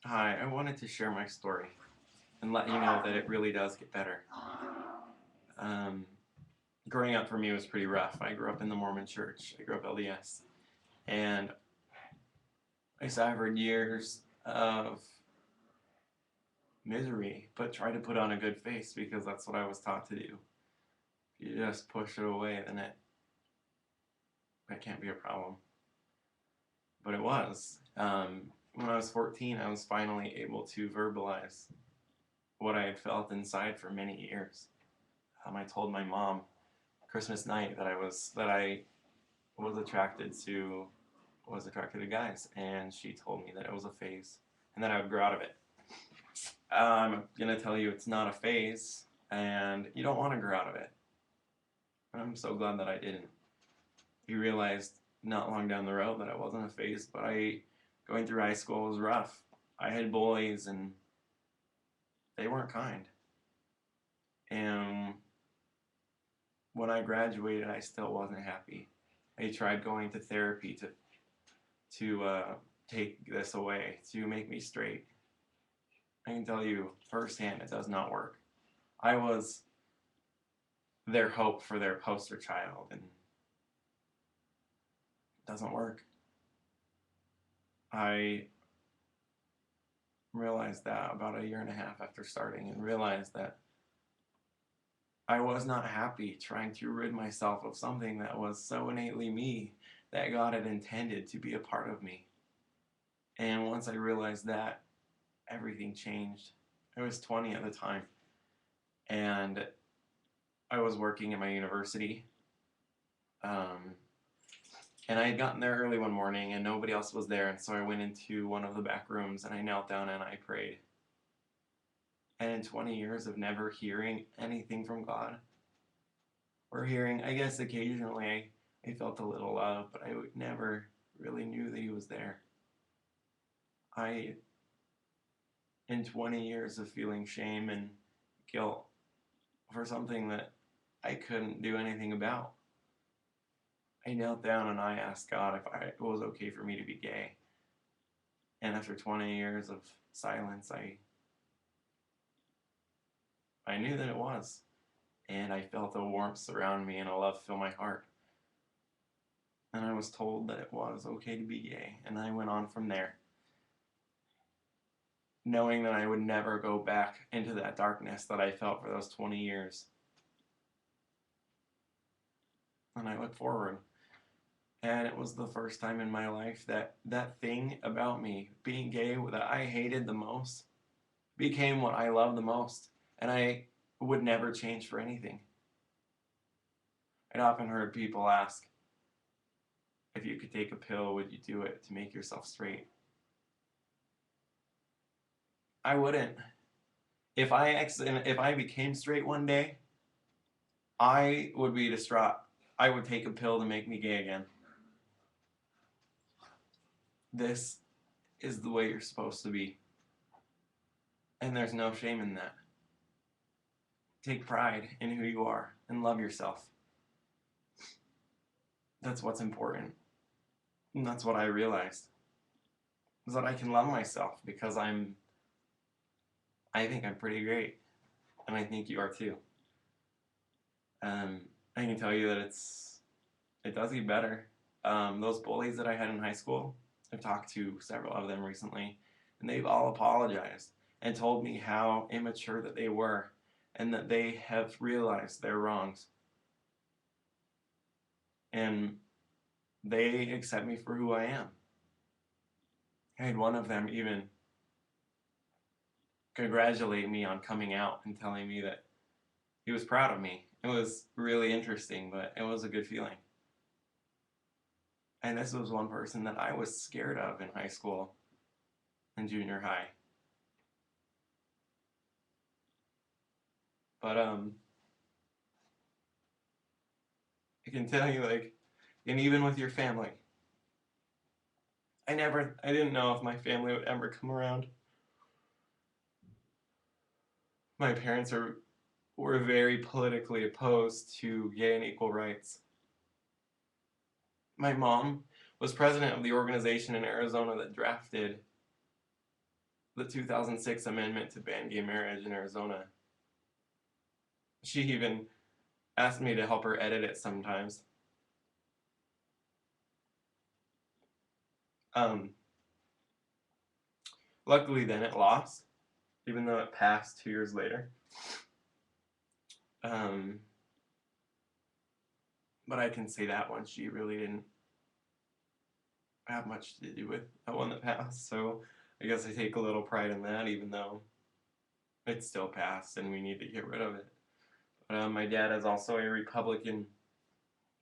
Hi, I wanted to share my story and let you know that it really does get better. Um, Growing up for me was pretty rough. I grew up in the Mormon church. I grew up LDS. And I suffered years of misery, but tried to put on a good face because that's what I was taught to do. If you just push it away, then it can't be a problem. But it was. When I was 14, I was finally able to verbalize what I had felt inside for many years. I told my mom Christmas night that I was attracted to guys, and she told me that it was a phase, and that I would grow out of it. I'm gonna tell you it's not a phase, and you don't want to grow out of it. I'm so glad that I didn't. You realized not long down the road that it wasn't a phase, but going through high school was rough. I had bullies, and they weren't kind. And when I graduated, I still wasn't happy. I tried going to therapy to take this away, to make me straight. I can tell you firsthand it does not work. I was their hope for their poster child, and it doesn't work. I realized that about a year and a half after starting, and realized that I was not happy trying to rid myself of something that was so innately me that God had intended to be a part of me. And once I realized that, everything changed. I was 20 at the time, and I was working at my university. Um, and I had gotten there early one morning, and nobody else was there, and so I went into one of the back rooms and I knelt down and I prayed. And in 20 years of never hearing anything from God, or hearing, I guess occasionally I felt a little love, but I never really knew that He was there. I, in 20 years of feeling shame and guilt for something that I couldn't do anything about, I knelt down and I asked God if it was okay for me to be gay. And after 20 years of silence, I knew that it was. And I felt a warmth surround me and a love fill my heart. And I was told that it was okay to be gay. And I went on from there, knowing that I would never go back into that darkness that I felt for those 20 years. And I look forward. And it was the first time in my life that that thing about me, being gay, that I hated the most, became what I loved the most. And I would never change for anything. I'd often heard people ask, if you could take a pill, would you do it to make yourself straight? I wouldn't. If I became straight one day, I would be distraught. I would take a pill to make me gay again. This is the way you're supposed to be. And there's no shame in that. Take pride in who you are and love yourself. That's what's important. And that's what I realized. Is that I can love myself because I think I'm pretty great. And I think you are too. Um, I can tell you that it does get better. Those bullies that I had in high school, I've talked to several of them recently, and they've all apologized and told me how immature that they were and that they have realized their wrongs. And they accept me for who I am. I had one of them even congratulate me on coming out and telling me that he was proud of me. It was really interesting, but it was a good feeling. And this was one person that I was scared of in high school and junior high. But I can tell you, like, and even with your family, I didn't know if my family would ever come around. My parents were very politically opposed to gay and equal rights. My mom was president of the organization in Arizona that drafted the 2006 amendment to ban gay marriage in Arizona. She even asked me to help her edit it sometimes. Um, Luckily, then it lost, even though it passed 2 years later. Um, but I can say that one, she really didn't have much to do with that one that passed. So I guess I take a little pride in that, even though it still passed and we need to get rid of it. My dad is also a Republican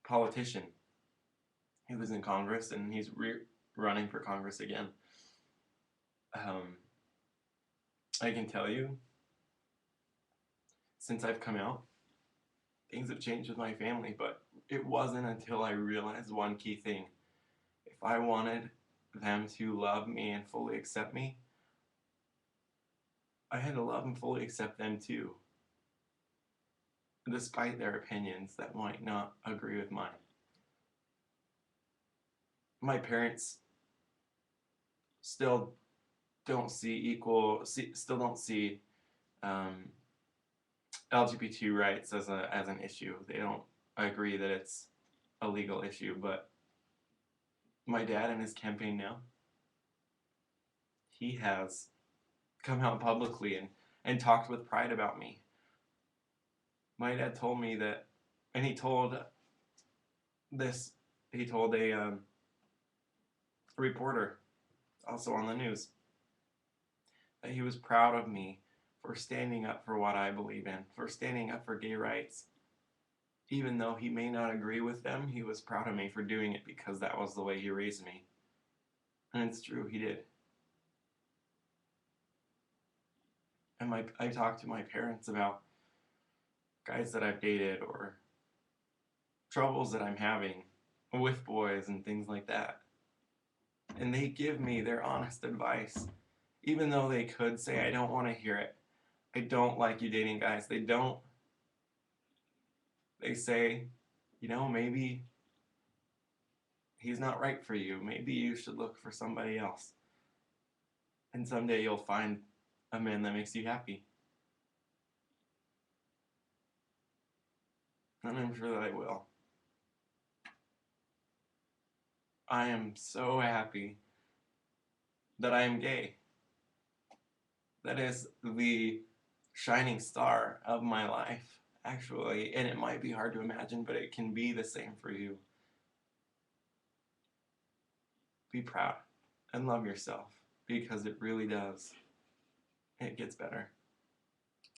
politician. He was in Congress and he's running for Congress again. I can tell you, since I've come out, things have changed with my family, but it wasn't until I realized one key thing. If I wanted them to love me and fully accept me, I had to love and fully accept them too, despite their opinions that might not agree with mine. My parents still don't still don't see um, LGBT rights as an issue. They don't agree that it's a legal issue, but my dad in his campaign now, he has come out publicly and talked with pride about me. My dad told me that, and this, he told a reporter, also on the news, that he was proud of me for standing up for what I believe in, for standing up for gay rights. Even though he may not agree with them, he was proud of me for doing it because that was the way he raised me. And it's true, he did. And I talked to my parents about guys that I've dated or troubles that I'm having with boys and things like that. And they give me their honest advice. Even though they could say, I don't want to hear it. I don't like you dating guys. They don't. They say, maybe he's not right for you. Maybe you should look for somebody else. And someday you'll find a man that makes you happy. And I'm sure that I will. I am so happy that I am gay. That is the shining star of my life, actually. And it might be hard to imagine, but it can be the same for you. Be proud and love yourself because it really does. It gets better.